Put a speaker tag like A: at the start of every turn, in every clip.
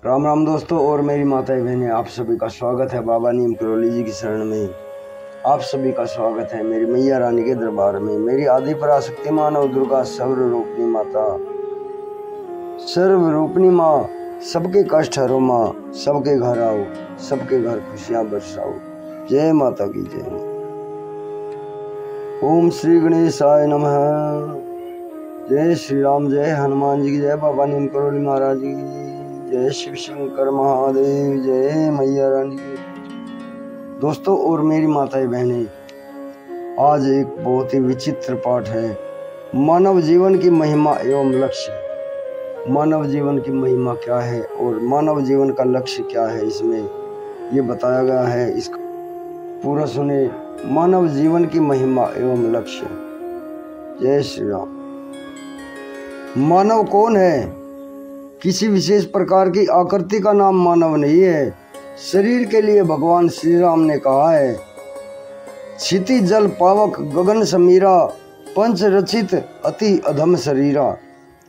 A: राम राम दोस्तों और मेरी माताएं बहनें, आप सभी का स्वागत है बाबा नीम करोली जी की शरण में। आप सभी का स्वागत है मेरी मैया रानी के दरबार में। मेरी आदि पराशक्ति माँ नव दुर्गा सर्वरूपणी माता, सर्वरूपणी माँ, सबके कष्ट हरो माँ, सबके घर आओ, सबके घर खुशियाँ बरसाओ। जय माता की जय। ओम श्री गणेशाय नमः। जय श्री राम, जय हनुमान जी की जय, बाबा नीम करोली महाराज की जय, शिव शंकर महादेव, जय मैया रानी की। दोस्तों और मेरी माताएं बहनें, आज एक बहुत ही विचित्र पाठ है, मानव जीवन की महिमा एवं लक्ष्य। मानव जीवन की महिमा क्या है और मानव जीवन का लक्ष्य क्या है, इसमें ये बताया गया है। इसका पूरा सुने। मानव जीवन की महिमा एवं लक्ष्य। जय श्री राम। मानव कौन है? किसी विशेष प्रकार की आकृति का नाम मानव नहीं है। शरीर के लिए भगवान श्री राम ने कहा है, क्षिति जल पावक गगन समीरा, पंच रचित अति अधम शरीरा।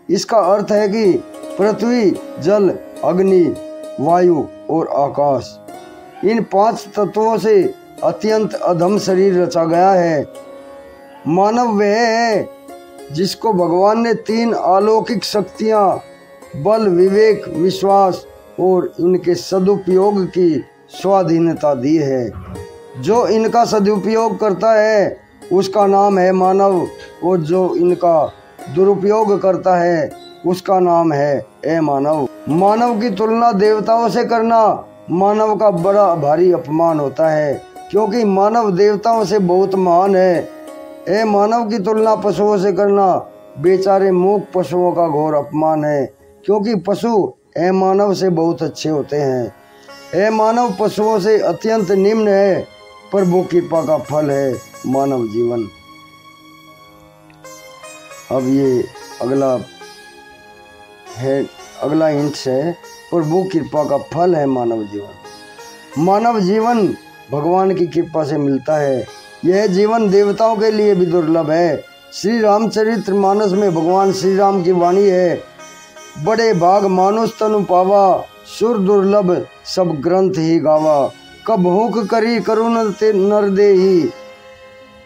A: इसका अर्थ है कि पृथ्वी, जल, अग्नि, वायु और आकाश, इन 5 तत्वों से अत्यंत अधम शरीर रचा गया है। मानव वह है जिसको भगवान ने 3 अलौकिक शक्तियां, बल, विवेक, विश्वास और इनके सदुपयोग की स्वाधीनता दी है। जो इनका सदुपयोग करता है उसका नाम है मानव, और जो इनका दुरुपयोग करता है उसका नाम है अमानव। मानव की तुलना देवताओं से करना मानव का बड़ा भारी अपमान होता है, क्योंकि मानव देवताओं से बहुत महान है। मानव की तुलना पशुओं से करना बेचारे मूक पशुओं का घोर अपमान है, क्योंकि पशु मानव से बहुत अच्छे होते हैं। मानव पशुओं से अत्यंत निम्न है। प्रभु कृपा का फल है मानव जीवन। अब ये अगला हिंट्स है, प्रभु कृपा का फल है मानव जीवन। मानव जीवन भगवान की कृपा से मिलता है। यह जीवन देवताओं के लिए भी दुर्लभ है। श्री रामचरित्र मानस में भगवान श्री राम की वाणी है, बड़े भाग मानुष तनु पावा, सुर दुर्लभ सब ग्रंथ ही गावा। कब हुक करी करुणा नर देही,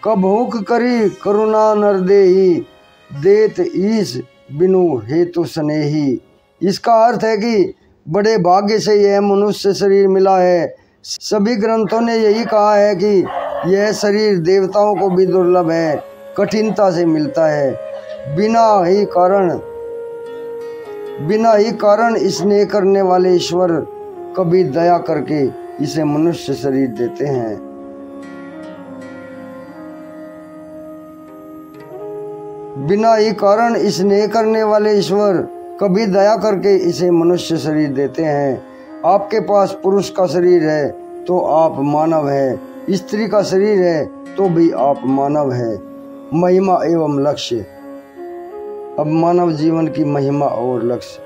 A: कब हुक करी करुणा नर देही, देत ईश बिनु हेतु स्नेही। इसका अर्थ है कि बड़े भाग्य से यह मनुष्य शरीर मिला है। सभी ग्रंथों ने यही कहा है कि यह शरीर देवताओं को भी दुर्लभ है, कठिनता से मिलता है। बिना ही कारण स्नेह करने वाले ईश्वर कभी दया करके इसे मनुष्य शरीर देते हैं। बिना ही कारण स्नेह करने वाले ईश्वर कभी दया करके इसे मनुष्य शरीर देते हैं। आपके पास पुरुष का शरीर है तो आप मानव है, स्त्री का शरीर है तो भी आप मानव है। महिमा एवं लक्ष्य। अब मानव जीवन की महिमा और लक्ष्य।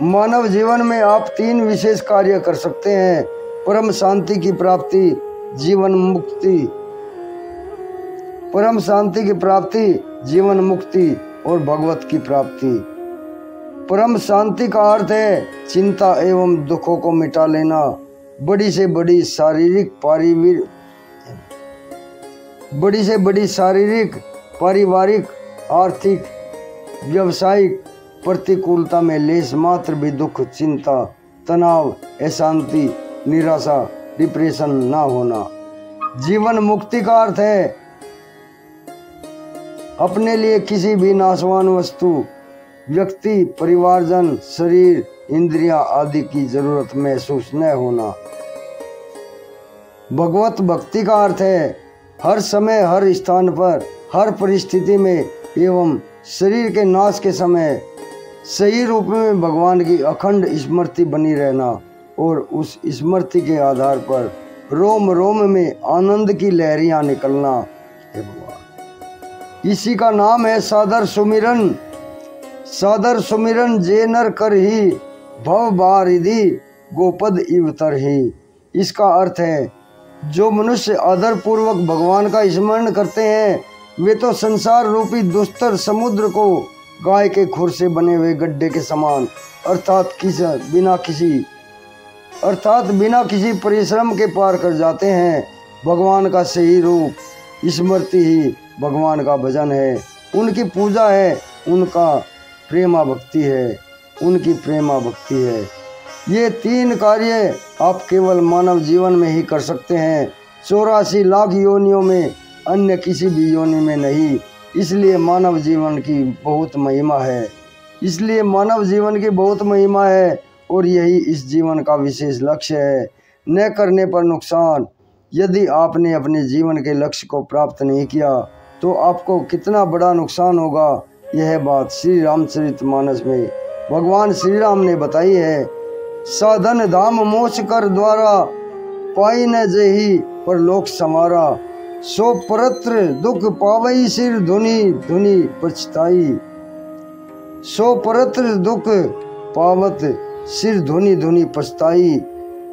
A: मानव जीवन में आप 3 विशेष कार्य कर सकते हैं: परम शांति की प्राप्ति, जीवन मुक्ति, परम शांति की प्राप्ति, जीवन मुक्ति और भगवत की प्राप्ति। परम शांति का अर्थ है चिंता एवं दुखों को मिटा लेना। बड़ी से बड़ी शारीरिक, पारिवारिक, आर्थिक, व्यावसायिक प्रतिकूलता में लेस मात्र भी दुख, चिंता, तनाव, अशांति, निराशा, डिप्रेशन ना होना। जीवन मुक्ति का अर्थ है अपने लिए किसी भी नाशवान वस्तु, व्यक्ति, परिवारजन, शरीर, इंद्रियां आदि की जरूरत महसूस न होना। भगवत भक्ति का अर्थ है हर समय, हर स्थान पर, हर परिस्थिति में एवं शरीर के नाश के समय सही रूप में भगवान की अखंड स्मृति बनी रहना और उस स्मृति के आधार पर रोम रोम में आनंद की लहरियां निकलना है भगवान। इसी का नाम है सादर सुमिरन। सादर सुमिरन जे नर कर ही, भव बारिधि गोपद इवतर ही। इसका अर्थ है जो मनुष्य आदर पूर्वक भगवान का स्मरण करते हैं वे तो संसार रूपी दुस्तर समुद्र को गाय के खुर से बने हुए गड्ढे के समान, अर्थात बिना किसी परिश्रम के पार कर जाते हैं। भगवान का सही रूप स्मृति ही भगवान का भजन है, उनकी पूजा है, उनकी प्रेमा भक्ति है। ये 3 कार्य आप केवल मानव जीवन में ही कर सकते हैं, 84 लाख योनियों में, अन्य किसी भी योनि में नहीं। इसलिए मानव जीवन की बहुत महिमा है और यही इस जीवन का विशेष लक्ष्य है। न करने पर नुकसान। यदि आपने अपने जीवन के लक्ष्य को प्राप्त नहीं किया तो आपको कितना बड़ा नुकसान होगा, यह बात श्री रामचरितमानस में भगवान श्री राम ने बताई है। साधन धाम मोक्ष कर द्वारा, पाई न जेहि परलोक समारा। सो परत्र दुख पावई सिर धुनि धुनि पछताई। सो परत्र दुख पावत सिर धुनि धुनि पछताई।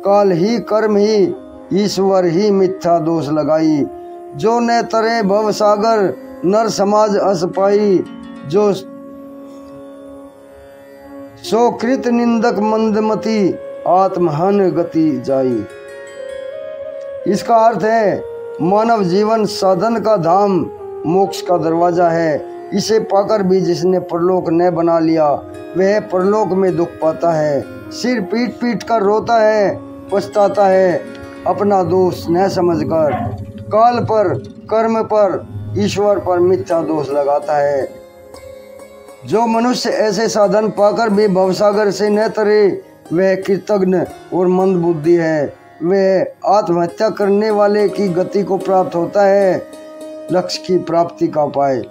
A: काल ही कर्म ही ईश्वर ही मिथ्या दोष लगाई। जो न तरे भव सागर नर समाज अस पाई। जो सो कृत निंदक मंदमती आत्महन गति जाई। इसका अर्थ है मानव जीवन साधन का धाम, मोक्ष का दरवाजा है। इसे पाकर भी जिसने परलोक न बना लिया वह परलोक में दुख पाता है, सिर पीट पीट कर रोता है, पछताता है, अपना दोष न समझकर काल पर, कर्म पर, ईश्वर पर मिथ्या दोष लगाता है। जो मनुष्य ऐसे साधन पाकर भी भवसागर से न तरे वह कृतघ्न और मंद बुद्धि है। वह आत्महत्या करने वाले की गति को प्राप्त होता है। लक्ष्य की प्राप्ति का उपाय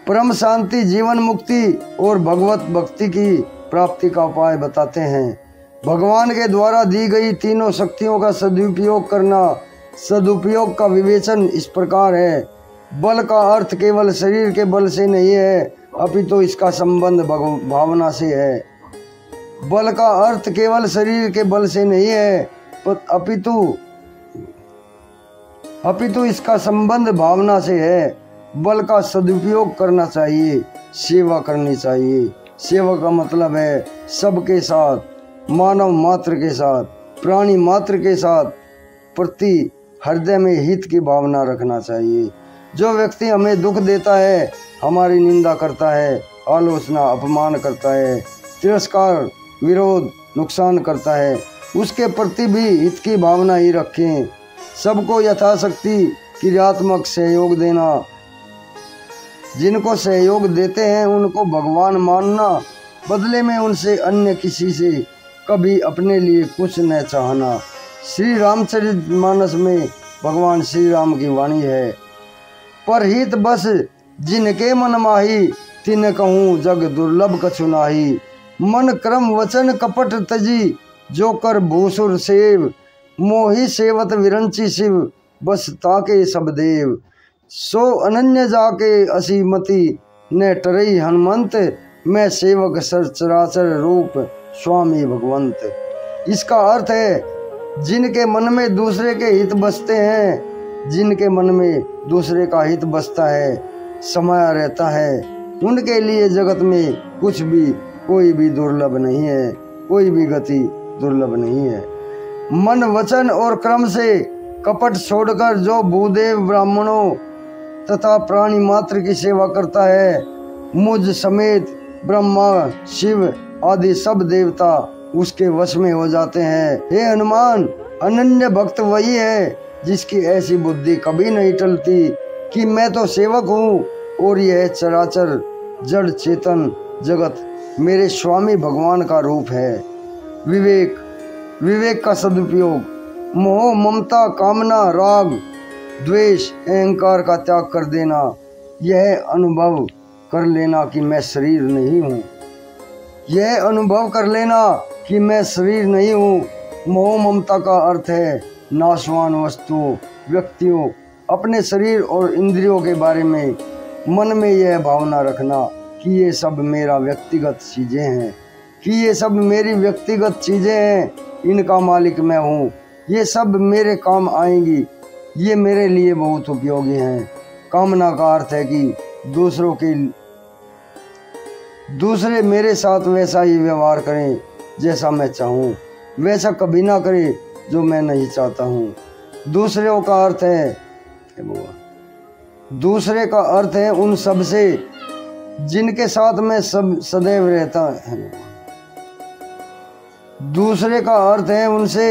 A: परम शांति, जीवन मुक्ति और भगवत भक्ति की प्राप्ति का उपाय बताते हैं। भगवान के द्वारा दी गई तीनों शक्तियों का सदुपयोग करना। सदुपयोग का विवेचन इस प्रकार है। बल का अर्थ केवल शरीर के बल से नहीं है, अपितु इसका संबंध भावना से है। बल का अर्थ केवल शरीर के बल से नहीं है, अपितु इसका संबंध भावना से है। बल का सदुपयोग करना चाहिए, सेवा करनी चाहिए। सेवा का मतलब है सबके साथ, मानव मात्र के साथ, प्राणी मात्र के साथ प्रति हृदय में हित की भावना रखना चाहिए। जो व्यक्ति हमें दुख देता है, हमारी निंदा करता है, आलोचना अपमान करता है, तिरस्कार विरोध नुकसान करता है, उसके प्रति भी हित की भावना ही रखें। सबको यथाशक्ति क्रियात्मक सहयोग देना। जिनको सहयोग देते हैं उनको भगवान मानना, बदले में उनसे अन्य किसी से कभी अपने लिए कुछ न चाहना। श्री रामचरितमानस में भगवान श्री राम की वाणी है। परहित बस जिनके मन माही, तिन कहूँ जग दुर्लभ कछु नाही। मन क्रम वचन कपट तजी, जो कर भूसुर सेव। मोहि सेवत विरंची शिव, बस ताके सब देव। सो अनन्य जाके असीमति, न टरई हनुमंत। मैं सेवक सचराचर रूप, स्वामी भगवंत। इसका अर्थ है जिनके मन में दूसरे के हित बसते हैं, जिनके मन में दूसरे का हित बसता है, समाया रहता है, उनके लिए जगत में कुछ भी कोई भी दुर्लभ नहीं है, कोई भी गति दुर्लभ नहीं है। मन वचन और क्रम से कपट छोड़कर जो भूदेव ब्राह्मणों तथा प्राणी मात्र की सेवा करता है, मुझ समेत ब्रह्मा शिव आदि सब देवता उसके वश में हो जाते हैं। हे हनुमान, अनन्य भक्त वही है जिसकी ऐसी बुद्धि कभी नहीं टलती कि मैं तो सेवक हूँ और यह चराचर जड़ चेतन जगत मेरे स्वामी भगवान का रूप है। विवेक का सदुपयोग। मोह ममता कामना राग द्वेष अहंकार का त्याग कर देना। यह अनुभव कर लेना कि मैं शरीर नहीं हूँ। यह अनुभव कर लेना कि मैं शरीर नहीं हूँ। मोह ममता का अर्थ है नाशवान वस्तुओं, व्यक्तियों, अपने शरीर और इंद्रियों के बारे में मन में यह भावना रखना कि ये सब मेरा व्यक्तिगत चीज़ें हैं, कि ये सब मेरी व्यक्तिगत चीज़ें हैं, इनका मालिक मैं हूँ, ये सब मेरे काम आएंगी, ये मेरे लिए बहुत उपयोगी हैं। कामना का अर्थ है कि दूसरे मेरे साथ वैसा ही व्यवहार करें जैसा मैं चाहूँ, वैसा कभी ना करें जो मैं नहीं चाहता हूँ। दूसरे का अर्थ है उन सब से जिनके साथ मैं सदैव रहता है। दूसरे का अर्थ है उनसे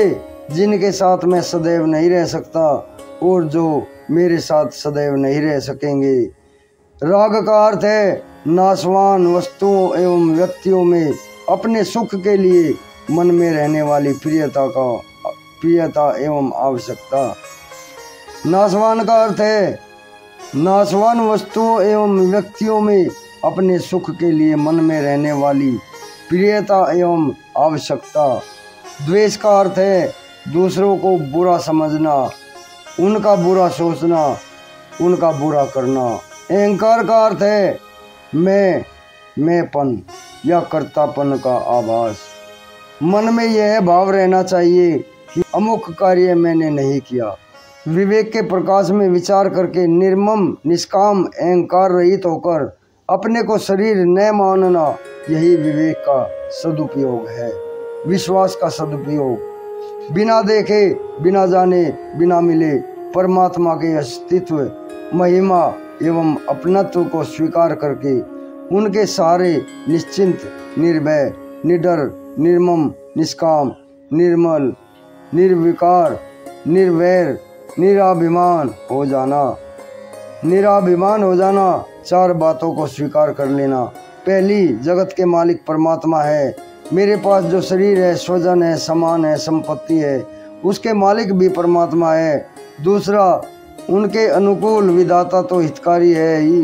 A: जिनके साथ मैं सदैव नहीं रह सकता और जो मेरे साथ सदैव नहीं रह सकेंगे। राग का अर्थ है नाशवान वस्तुओं एवं व्यक्तियों में अपने सुख के लिए मन में रहने वाली प्रियता एवं आवश्यकता। नाशवान का अर्थ है नाशवान वस्तुओं एवं व्यक्तियों में अपने सुख के लिए मन में रहने वाली प्रियता एवं आवश्यकता। द्वेष का अर्थ है दूसरों को बुरा समझना, उनका बुरा सोचना, उनका बुरा करना। अहंकार का अर्थ है मैंपन या कर्तापन का आभास। मन में यह भाव रहना चाहिए कि अमुक कार्य मैंने नहीं किया। विवेक के प्रकाश में विचार करके निर्मम निष्काम अहंकार रहित होकर अपने को शरीर न मानना, यही विवेक का सदुपयोग है, विश्वास का सदुपयोग। बिना देखे, बिना जाने, बिना मिले परमात्मा के अस्तित्व, महिमा एवं अपनत्व को स्वीकार करके उनके सहारे निश्चिंत, निर्भय, निडर, निर्मम, निष्काम, निर्मल, निर्विकार, निर्वैर, निराभिमान हो जाना। निराभिमान हो जाना, चार बातों को स्वीकार कर लेना। पहली, जगत के मालिक परमात्मा है। मेरे पास जो शरीर है, स्वजन है, सामान है, संपत्ति है, उसके मालिक भी परमात्मा है। दूसरा, उनके अनुकूल विधाता तो हितकारी है ही,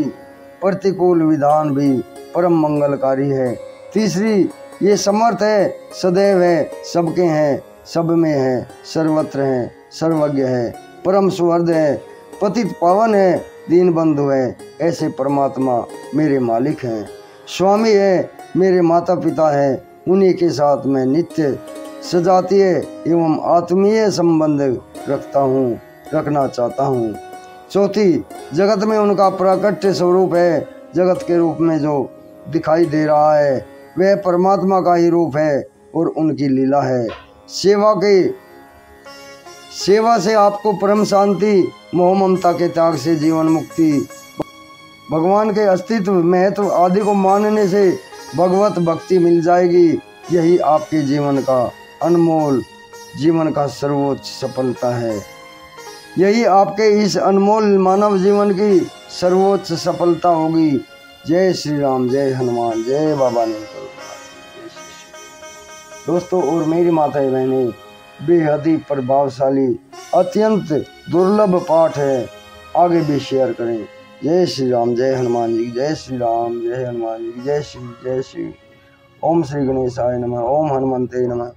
A: प्रतिकूल विधान भी परम मंगलकारी है। तीसरी, ये समर्थ है, सदैव है, सबके हैं, सब में है, सर्वत्र है, सर्वज्ञ है, परम सुहृद है, पतित पावन है, दीन बंधु है। ऐसे परमात्मा मेरे मालिक हैं, स्वामी है, मेरे माता पिता है। उन्हीं के साथ मैं नित्य सजातीय एवं आत्मीय संबंध रखना चाहता हूँ। चौथी, जगत में उनका प्राकट्य स्वरूप है। जगत के रूप में जो दिखाई दे रहा है वह परमात्मा का ही रूप है और उनकी लीला है। सेवा से आपको परम शांति, मोह ममता के त्याग से जीवन मुक्ति, भगवान के अस्तित्व, महत्व आदि को मानने से भगवत भक्ति मिल जाएगी। यही आपके जीवन का अनमोल, जीवन का सर्वोच्च सफलता है। यही आपके इस अनमोल मानव जीवन की सर्वोच्च सफलता होगी। जय श्री राम, जय हनुमान, जय बाबा ने। दोस्तों और मेरी माताएं बहनें, बेहद ही प्रभावशाली, अत्यंत दुर्लभ पाठ है, आगे भी शेयर करें। जय श्री राम, जय हनुमान जी, जय श्री राम, जय हनुमान जी, जय श्री। ओम श्री गणेशाय नमः, ओम हनुमते नमः।